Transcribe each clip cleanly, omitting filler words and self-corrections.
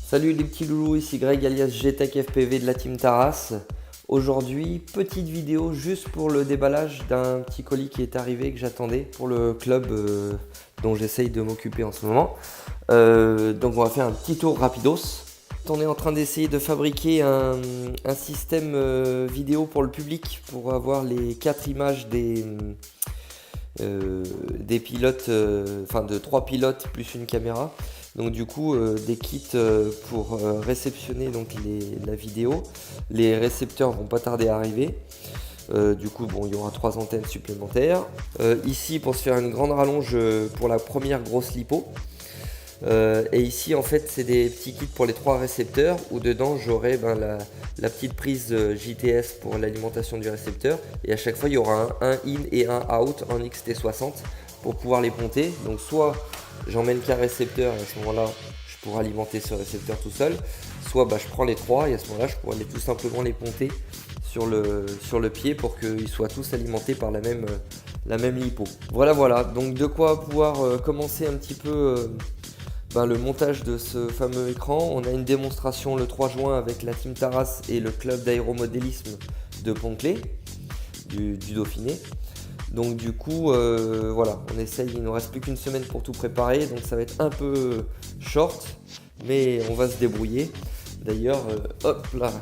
Salut les petits loulous, ici Greg alias GTech FPV de la team Taras. Aujourd'hui, petite vidéo juste pour le déballage d'un petit colis qui est arrivé que j'attendais pour le club dont j'essaye de m'occuper en ce moment. Donc on va faire un petit tour rapidos. On est en train d'essayer de fabriquer un système vidéo pour le public pour avoir les 4 images des pilotes, de 3 pilotes plus une caméra. Donc du coup des kits pour réceptionner donc la vidéo. Les récepteurs vont pas tarder à arriver. Du coup bon, il y aura 3 antennes supplémentaires. Ici pour se faire une grande rallonge pour la première grosse lipo. Et ici en fait c'est des petits kits pour les 3 récepteurs où dedans j'aurai la petite prise JTS pour l'alimentation du récepteur, et à chaque fois il y aura un in et un out en XT60 pour pouvoir les ponter. Donc soit j'emmène qu'un récepteur et à ce moment là je pourrai alimenter ce récepteur tout seul, soit je prends les 3 et à ce moment là je pourrai tout simplement les ponter sur le pied pour qu'ils soient tous alimentés par la même lipo. Voilà, donc de quoi pouvoir commencer un petit peu le montage de ce fameux écran. On a une démonstration le 3 juin avec la team Taras et le club d'aéromodélisme de Pont-Clé du Dauphiné. Donc du coup voilà, on essaye, il ne nous reste plus qu'une semaine pour tout préparer, donc ça va être un peu short mais on va se débrouiller. D'ailleurs hop là,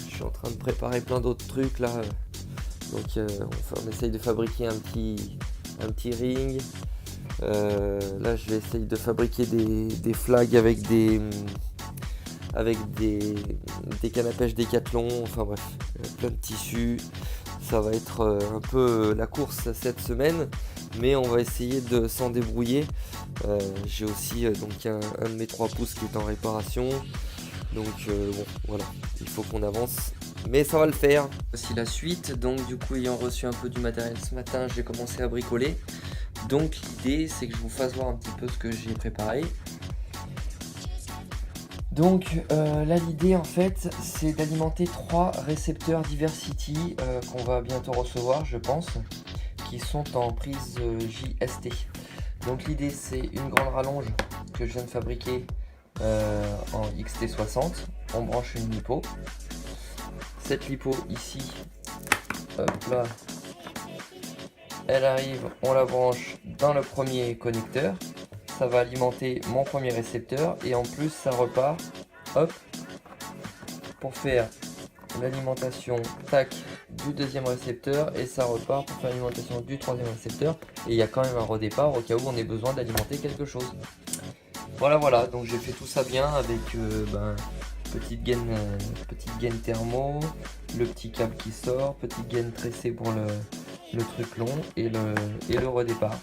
je suis en train de préparer plein d'autres trucs là. Donc on essaye de fabriquer un petit ring. Là je vais essayer de fabriquer des flags avec des cannes à pêche Décathlon, enfin bref, plein de tissus. Ça va être un peu la course cette semaine, mais on va essayer de s'en débrouiller. J'ai aussi donc un de mes 3 pouces qui est en réparation, donc bon voilà, il faut qu'on avance, mais ça va le faire. Voici la suite. Donc du coup, ayant reçu un peu du matériel ce matin, j'ai commencé à bricoler. Donc l'idée c'est que je vous fasse voir un petit peu ce que j'ai préparé. Donc là l'idée en fait c'est d'alimenter 3 récepteurs Diversity qu'on va bientôt recevoir, je pense, qui sont en prise JST. Donc l'idée c'est une grande rallonge que je viens de fabriquer en XT60. On branche une lipo. Cette lipo ici, hop là, elle arrive, on la branche dans le premier connecteur. Ça va alimenter mon premier récepteur et en plus ça repart, hop, pour faire l'alimentation tac du deuxième récepteur, et ça repart pour faire l'alimentation du troisième récepteur. Et il y a quand même un redépart au cas où on ait besoin d'alimenter quelque chose. Voilà, donc j'ai fait tout ça bien avec petite gaine thermo, le petit câble qui sort, petite gaine tressée pour le truc long et le redépart.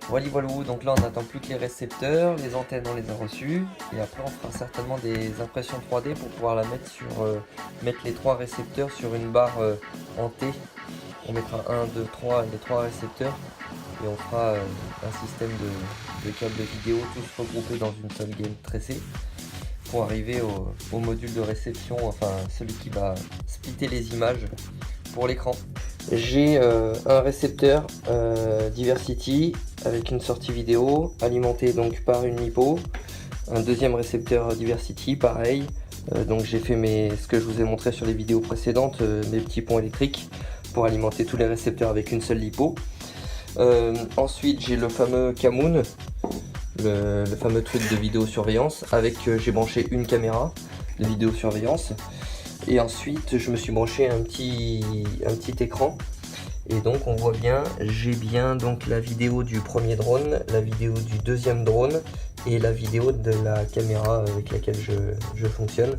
Voilà, donc là on n'attend plus que les récepteurs, les antennes on les a reçues, et après on fera certainement des impressions 3D pour pouvoir mettre les 3 récepteurs sur une barre en T. On mettra 1, 2, 3 et les 3 récepteurs, et on fera un système de câbles vidéo tous regroupés dans une seule gaine tressée pour arriver au module de réception, enfin celui qui va splitter les images pour l'écran. J'ai un récepteur Diversity avec une sortie vidéo alimenté donc par une lipo, un deuxième récepteur Diversity pareil. Donc j'ai fait ce que je vous ai montré sur les vidéos précédentes, mes petits ponts électriques pour alimenter tous les récepteurs avec une seule lipo. Ensuite j'ai le fameux Camoon, le fameux truc de vidéosurveillance avec j'ai branché une caméra de vidéosurveillance. Et ensuite je me suis branché un petit écran, et donc on voit bien, j'ai bien donc la vidéo du premier drone, la vidéo du deuxième drone et la vidéo de la caméra avec laquelle je fonctionne.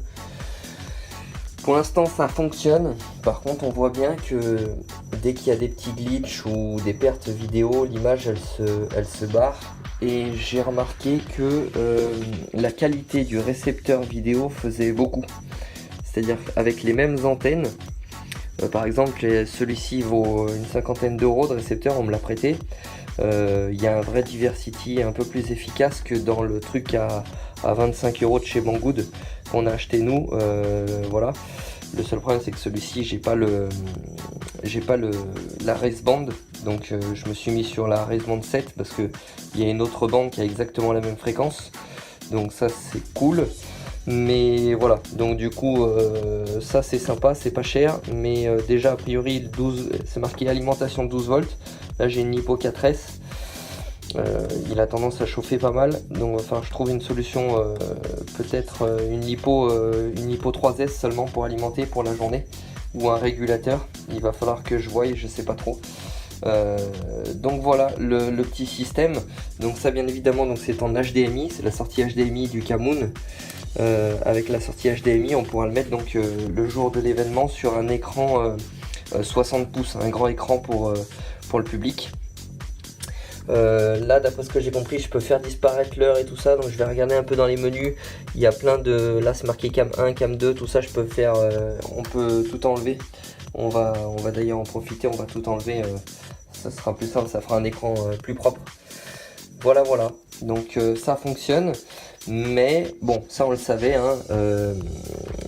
Pour l'instant ça fonctionne. Par contre on voit bien que dès qu'il y a des petits glitches ou des pertes vidéo, l'image elle se barre. Et j'ai remarqué que la qualité du récepteur vidéo faisait beaucoup. C'est-à-dire avec les mêmes antennes, par exemple celui-ci vaut une 50aine d'euros de récepteur, on me l'a prêté. Il y a un vrai Diversity un peu plus efficace que dans le truc à 25 euros de chez Banggood qu'on a acheté nous. Voilà. Le seul problème c'est que celui-ci j'ai pas la race band, donc je me suis mis sur la race band 7 parce que il y a une autre bande qui a exactement la même fréquence. donc ça c'est cool. Mais voilà, donc du coup ça c'est sympa, c'est pas cher, mais déjà a priori c'est marqué alimentation 12 volts. Là j'ai une Lipo 4S, il a tendance à chauffer pas mal, donc enfin je trouve une solution, peut-être une Lipo 3S seulement pour alimenter pour la journée, ou un régulateur. Il va falloir que je voie, je sais pas trop. Donc voilà le petit système. Donc ça bien évidemment, donc c'est en HDMI, c'est la sortie HDMI du Camoon. Avec la sortie HDMI on pourra le mettre donc le jour de l'événement sur un écran 60 pouces, un grand écran pour le public. Là d'après ce que j'ai compris je peux faire disparaître l'heure et tout ça, donc je vais regarder un peu dans les menus. Il y a plein de, là c'est marqué cam 1, cam 2, tout ça je peux faire, on peut tout enlever. On va d'ailleurs en profiter, on va tout enlever, ça sera plus simple, ça fera un écran plus propre. Voilà, donc ça fonctionne, mais bon, ça on le savait, hein,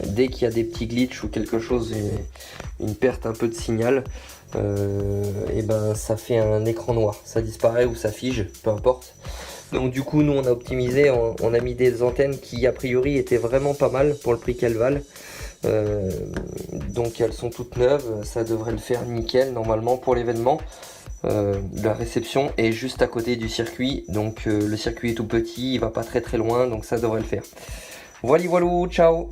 dès qu'il y a des petits glitches ou quelque chose, une perte un peu de signal, et ben ça fait un écran noir, ça disparaît ou ça fige, peu importe. Donc du coup nous on a optimisé, on a mis des antennes qui a priori étaient vraiment pas mal pour le prix qu'elles valent. Donc elles sont toutes neuves, ça devrait le faire nickel normalement pour l'événement. La réception est juste à côté du circuit, donc le circuit est tout petit, il va pas très loin, donc ça devrait le faire. Voilà, ciao.